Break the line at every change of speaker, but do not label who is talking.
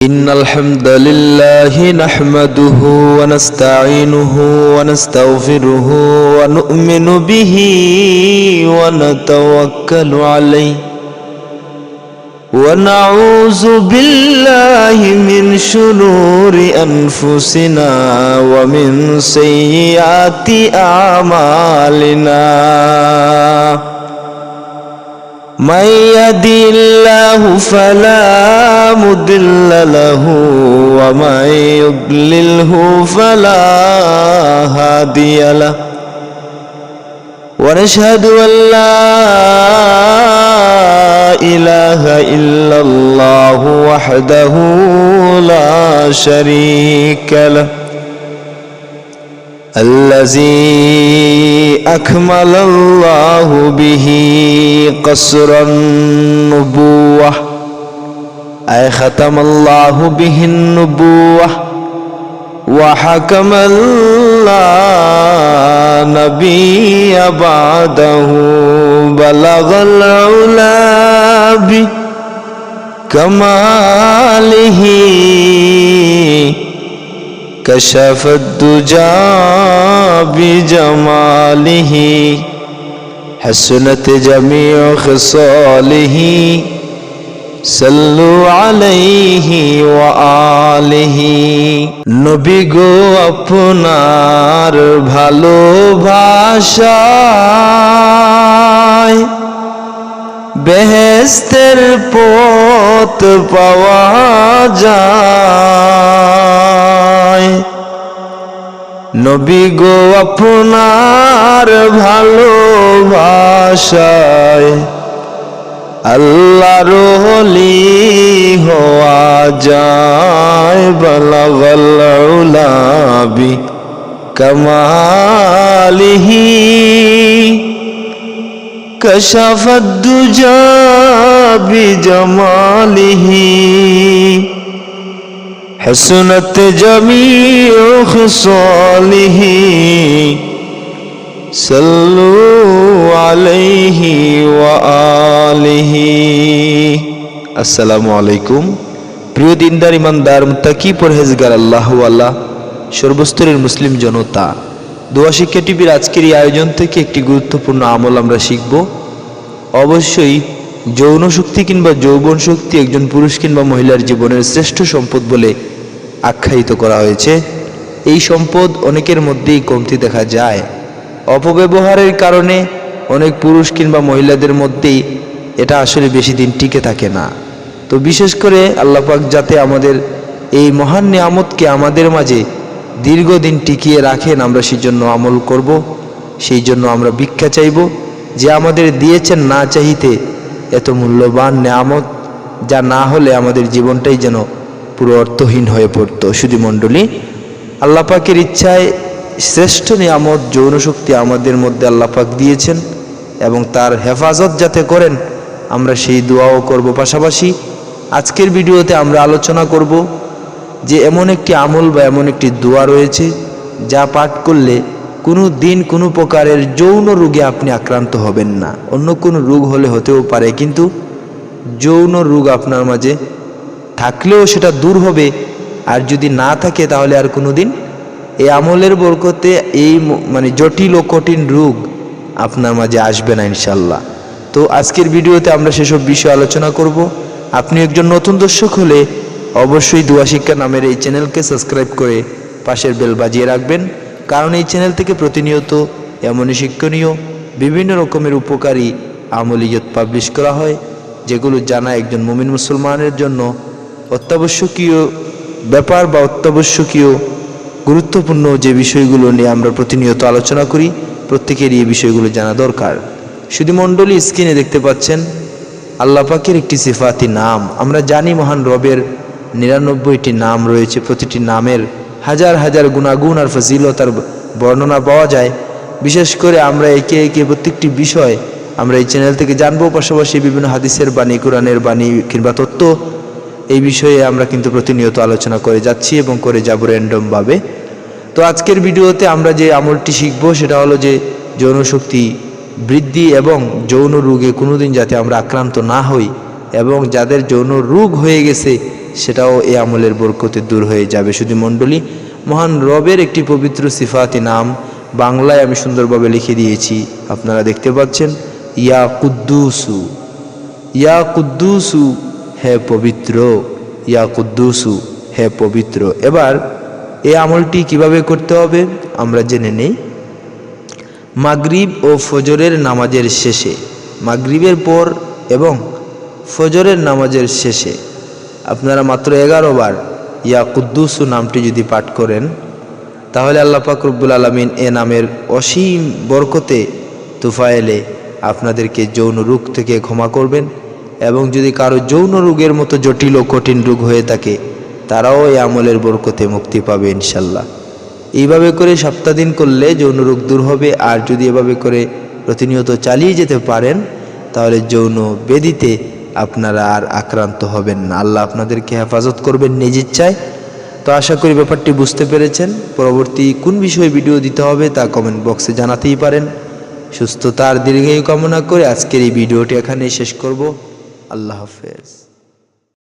إن الحمد لله نحمده ونستعينه ونستغفره ونؤمن به ونتوكل عليه ونعوذ بالله من شرور أنفسنا ومن سيئات أعمالنا من يهده الله فلا مضل له ومن يضلله فلا هادي له ونشهد أن لا إله إلا الله وحده لا شريك له الذي أكمل الله به قصر النبوة أي ختم الله به النبوة وحكم لا نبي بعده بلغ العلا بكماله كشف الدجى بجماله حسنت جميع خصاله صلوا عليه وآله নবী গো আপনার ভালোবাসায় বেহেশতের পথ পাওয়া যায় নবী গো আপনার ভালোবাসায় আল্লাহর ওলি হওয়া যায় বালাগাল উলা বিকামালিহি কাশাফাদ দুজা বিজামালিহি حسنت جميع خصاله صلوا عليه وآله আসসালামু আলাইকুম। প্রিয় দিনদার ইমানদার মুত্তাকি পরহেজগার আল্লাহওয়ালা সর্বস্তরের মুসলিম জনতা, দোয়া শিক্ষা টিভির আজকের এই আয়োজন থেকে একটি গুরুত্বপূর্ণ আমল আমরা শিখব। অবশ্যই যৌন শক্তি কিংবা যৌবন শক্তি একজন পুরুষ কিংবা মহিলার জীবনের শ্রেষ্ঠ সম্পদ বলে আখ্যায়িত করা হয়েছে। এই সম্পদ অনেকের মধ্যেই কমতি দেখা যায়। অপব্যবহারের কারণে অনেক পুরুষ কিংবা মহিলাদের মধ্যেই এটা আসলে বেশি দিন টিকে থাকে না। তো বিশেষ করে আল্লাহ পাক যাতে আমাদের এই মহান নিয়ামতকে আমাদের মাঝে দীর্ঘদিন টিকিয়ে রাখেন, আমরা সেই জন্য আমল করব। সেই জন্য আমরা ভিক্ষা চাইব যে আমাদের দিয়েছেন না চাইতে এত মূল্যবান নিয়ামত, যা না হলে আমাদের জীবনটাই যেন পুরো অর্থহীন হয়ে পড়তো। শুধু মণ্ডলী, আল্লাহ পাকের ইচ্ছায় শ্রেষ্ঠ নিয়ামত যৌন শক্তি আমাদের মধ্যে আল্লাহ পাক দিয়েছেন এবং তার হেফাজত যাতে করেন আমরা সেই দোয়াও করব। পাশাপাশি আজকের ভিডিওতে আমরা আলোচনা করব যে এমন একটি আমল বা এমন একটি দোয়া রয়েছে যা পাঠ করলে কোনো দিন কোনো প্রকারের যৌন রোগে আপনি আক্রান্ত হবেন না। অন্য কোনো রোগ হলে হতেও পারে, কিন্তু যৌন রোগ আপনার মাঝে থাকলেও সেটা দূর হবে, আর যদি না থাকে তাহলে আর কোনো দিন এই আমলের বরকতে এই জটিল ও কঠিন রোগ আপনার মাঝে আসবে না ইনশাল্লাহ। তো আজকের ভিডিওতে আমরা সেসব বিষয় আলোচনা করব। আপনি একজন নতুন দর্শক হলে অবশ্যই দোয়া শিক্ষা নামের এই চ্যানেলকে সাবস্ক্রাইব করে পাশের বেল বাজিয়ে রাখবেন, কারণ এই চ্যানেল থেকে প্রতিনিয়ত এমনই শিক্ষণীয় বিভিন্ন রকমের উপকারী আমলিয়ত পাবলিশ করা হয়, যেগুলো জানা একজন মুমিন মুসলমানের জন্য অত্যাবশ্যকীয় ব্যাপার বা অত্যাবশ্যকীয় গুরুত্বপূর্ণ যে বিষয়গুলো নিয়ে আমরা প্রতিনিয়ত আলোচনা করি, প্রত্যেকেরই এই বিষয়গুলো জানা দরকার। শুধু মণ্ডলী, স্ক্রিনে দেখতে পাচ্ছেন আল্লাহ পাকের একটি সিফাতি নাম। আমরা জানি মহান রবের 99টি নাম রয়েছে, প্রতিটি নামের হাজার হাজার গুণাগুণ আর ফজিলতার বর্ণনা পাওয়া যায়। বিশেষ করে আমরা একে একে প্রত্যেকটি বিষয় আমরা এই চ্যানেল থেকে জানবো। পাশাপাশি বিভিন্ন হাদিসের বাণী, কোরআনের বাণী কিংবা তত্ত্ব, এই বিষয়ে আমরা কিন্তু প্রতিনিয়ত আলোচনা করে যাচ্ছি এবং করে যাব র্যান্ডমভাবে। তো আজকের ভিডিওতে আমরা যে আমলটি শিখব সেটা হলো যে যৌন শক্তি বৃদ্ধি এবং যৌন রোগে কোনোদিন যাতে আমরা আক্রান্ত না হই, এবং যাদের যৌন রোগ হয়ে গেছে সেটাও এই আমলের বরকতে দূর হয়ে যাবে। শুধু মণ্ডলী, মহান রবের একটি পবিত্র সিফাতি নাম বাংলায় আমি সুন্দরভাবে লিখে দিয়েছি, আপনারা দেখতে পাচ্ছেন। ইয়া কুদ্দুসু, ইয়া কুদ্দুসু, হে পবিত্র, ইয়া কুদ্দুসু, হে পবিত্র। এবার এই আমলটি কিভাবে করতে হবে আমরা জেনে নেই। মাগরিব ও ফজরের নামাজের শেষে, মাগরিবের পর এবং ফজরের নামাজের শেষে আপনারা মাত্র 11 বার ইয়া কুদ্দুসু নামটি যদি পাঠ করেন, তাহলে আল্লাহ পাক রব্বুল আলামিন এ নামের অসীম বরকতে তুফায়েলে আপনাদেরকে যৌন রোগ থেকে ক্ষমা করবেন। এবং যদি কারো যৌন রোগের মতো জটিল ও কঠিন রোগ হয়ে থাকে, তারাও এই আমলের বরকতে মুক্তি পাবে ইনশাল্লাহ। এইভাবে করে সপ্তাহ দিন করলে যৌন রোগ দূর হবে। আর যদি এভাবে করে প্রতিনিয়ত চালিয়ে যেতে পারেন, তাহলে যৌন ব্যাধিতে আপনারা আর আক্রান্ত হবেন না। আল্লাহ আপনাদেরকে হেফাজত করবেন নিজ ইচ্ছায়। তো আশা করি ব্যাপারটি বুঝতে পেরেছেন। পরবর্তী কোন বিষয়ে ভিডিও দিতে হবে তা কমেন্ট বক্সে জানাতেই পারেন। সুস্থতার দীর্ঘায়ু কামনা করে আজকের এই ভিডিওটি এখানেই শেষ করব। আল্লাহ হাফেজ।